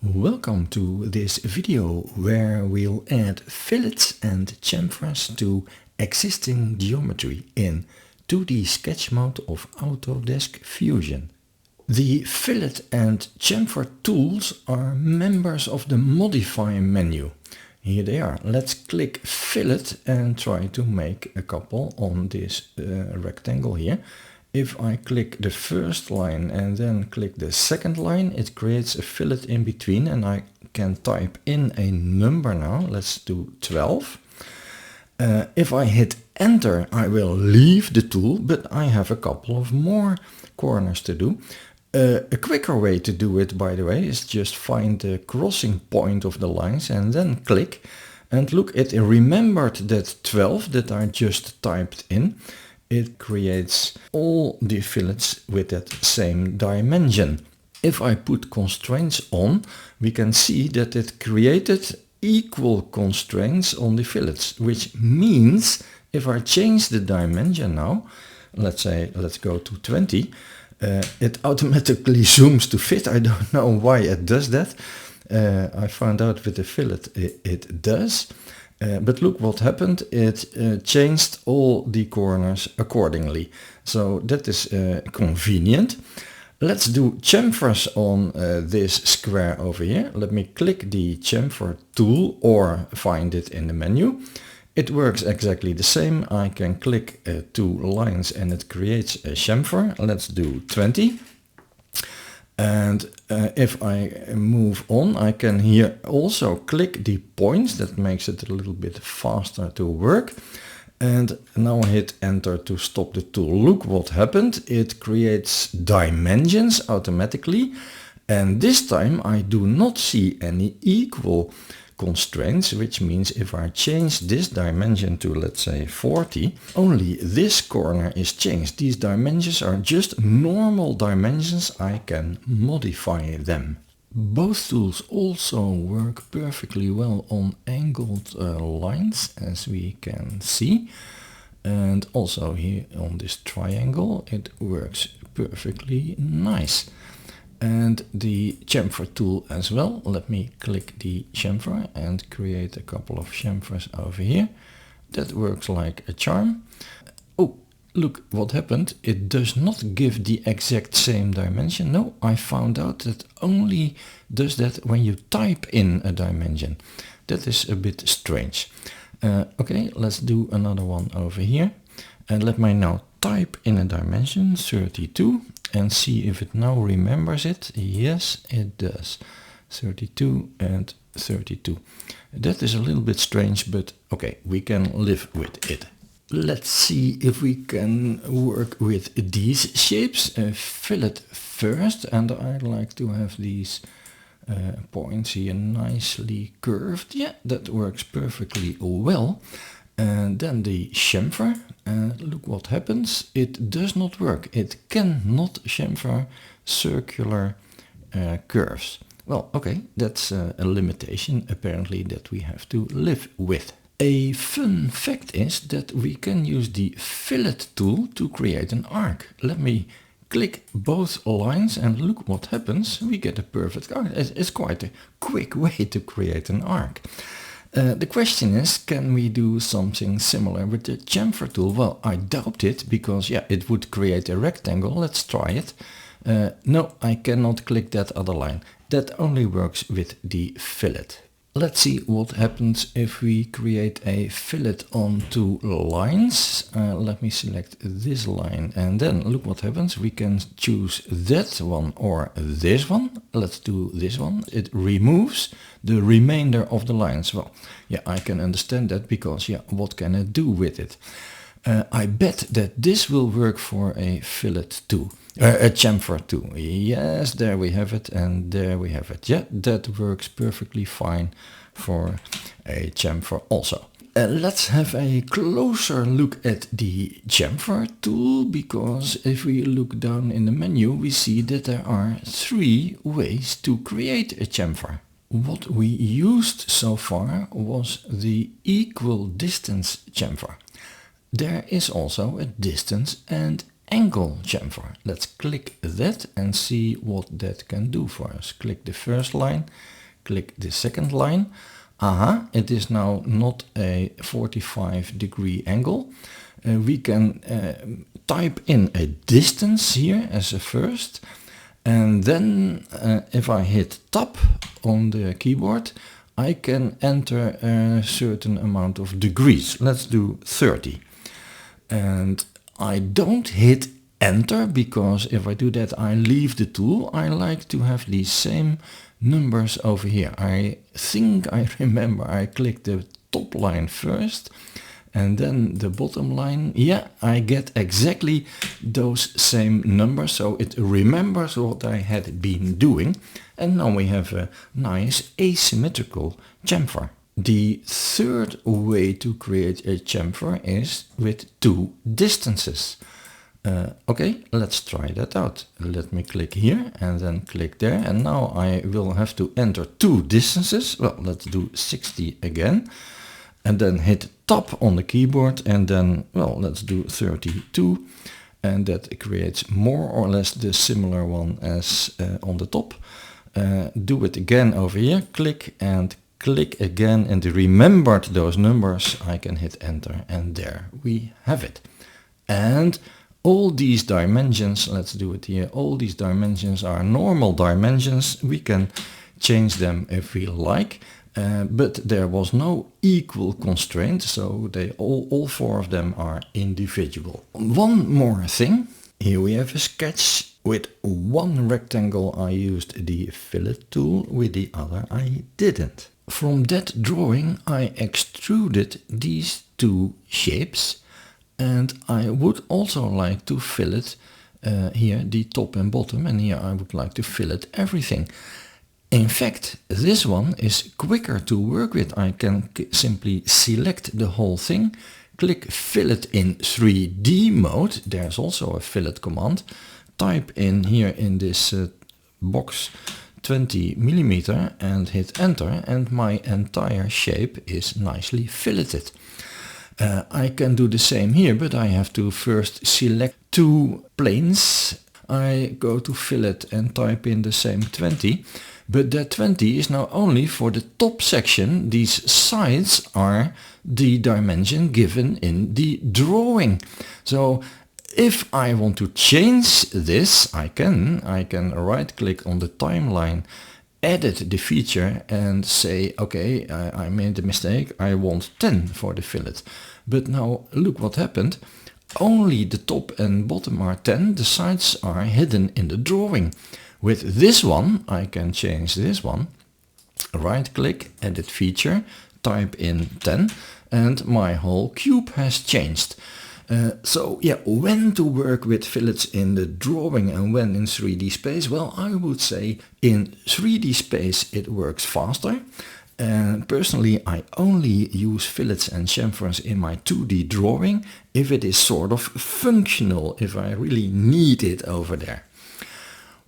Welcome to this video where we'll add fillets and chamfers to existing geometry in 2D sketch mode of Autodesk Fusion. The fillet and chamfer tools are members of the modify menu. Here they are. Let's click fillet and try to make a couple on this rectangle here. If I click the first line and then click the second line, it creates a fillet in between, and I can type in a number now. Let's do 12. If I hit enter, I will leave the tool, but I have a couple of more corners to do. A quicker way to do it, by the way, is just find the crossing point of the lines and then click. And look, it remembered that 12 that I just typed in. It creates all the fillets with that same dimension. If I put constraints on, we can see that it created equal constraints on the fillets, which means if I change the dimension now, let's go to 20, it automatically zooms to fit. I don't know why it does that. I found out with the fillet it does. But look what happened, it changed all the corners accordingly. So that is convenient. Let's do chamfers on this square over here. Let me click the chamfer tool or find it in the menu. It works exactly the same. I can click 2 lines and it creates a chamfer. Let's do 20. And if I move on, I can here also click the points. That makes it a little bit faster to work. And now I hit enter to stop the tool. Look what happened. It creates dimensions automatically. And this time I do not see any equal constraints, which means if I change this dimension to, let's say, 40, only this corner is changed. These dimensions are just normal dimensions. I can modify them. Both tools also work perfectly well on angled lines, as we can see. And also here on this triangle, it works perfectly nice. And the chamfer tool as well. Let me click the chamfer and create a couple of chamfers over here. That works like a charm. Oh, look what happened. It does not give the exact same dimension. No, I found out that only does that when you type in a dimension. That is a bit strange. Okay, let's do another one over here. And let me now type in a dimension 32 and see if it now remembers it. Yes, it does. 32 and 32. That is a little bit strange, but okay, we can live with it. Let's see if we can work with these shapes. Fillet first, and I like to have these points here nicely curved. Yeah, that works perfectly well. And then the chamfer, look what happens, it does not work. It cannot chamfer circular curves. Well, okay, that's a limitation apparently that we have to live with. A fun fact is that we can use the Fillet tool to create an arc. Let me click both lines and look what happens. We get a perfect arc. It's quite a quick way to create an arc. The question is, can we do something similar with the chamfer tool? Well, I doubt it, because yeah, it would create a rectangle. Let's try it. No, I cannot click that other line. That only works with the fillet. Let's see what happens if we create a fillet on 2 lines. Let me select this line and then look what happens. We can choose that one or this one. Let's do this one. It removes the remainder of the lines. Well, yeah, I can understand that, because yeah, what can I do with it? I bet that this will work for a fillet too. A chamfer too. Yes, there we have it, and there we have it. Yeah, that works perfectly fine for a chamfer also. Let's have a closer look at the chamfer tool, because if we look down in the menu, we see that there are 3 ways to create a chamfer. What we used so far was the equal distance chamfer. There is also a distance and angle chamfer. Let's click that and see what that can do for us. Click the first line, click the second line. Aha, it is now not a 45-degree angle. We can type in a distance here as a first, and then if I hit tab on the keyboard, I can enter a certain amount of degrees. Let's do 30. And I don't hit enter, because if I do that I leave the tool. I like to have these same numbers over here. I think I remember I clicked the top line first and then the bottom line. Yeah, I get exactly those same numbers, so it remembers what I had been doing, and now we have a nice asymmetrical chamfer. The third way to create a chamfer is with two distances. Okay, let's try that out. Let me click here and then click there, and now I will have to enter two distances. Well, let's do 60 again, and then hit tab on the keyboard, and then, well, let's do 32, and that creates more or less the similar one as on the top. Do it again over here, click and click again, and remembered those numbers. I can hit enter, and there we have it. And all these dimensions, let's do it here, all these dimensions are normal dimensions. We can change them if we like, but there was no equal constraint, so they all four of them are individual. One more thing, here we have a sketch. With one rectangle I used the Fillet tool, with the other I didn't. From that drawing I extruded these two shapes, and I would also like to fillet here the top and bottom, and here I would like to fillet everything. In fact, this one is quicker to work with. I can simply select the whole thing, click fillet in 3D mode. There's also a fillet command. Type in here in this box 20 mm and hit enter, and my entire shape is nicely filleted. I can do the same here, but I have to first select two planes. I go to fillet and type in the same 20, but that 20 is now only for the top section. These sides are the dimension given in the drawing. So if I want to change this, I can right click on the timeline, edit the feature and say, okay, I made a mistake, I want 10 for the fillet. But now look what happened. Only the top and bottom are 10, the sides are hidden in the drawing. With this one, I can change this one. Right click, edit feature, type in 10, and my whole cube has changed. So yeah, when to work with fillets in the drawing and when in 3D space? Well, I would say in 3D space it works faster. Personally, I only use fillets and chamfers in my 2D drawing if it is sort of functional, if I really need it over there.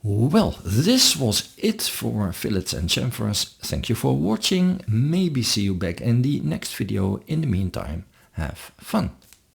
Well, this was it for fillets and chamfers. Thank you for watching. Maybe see you back in the next video. In the meantime, have fun.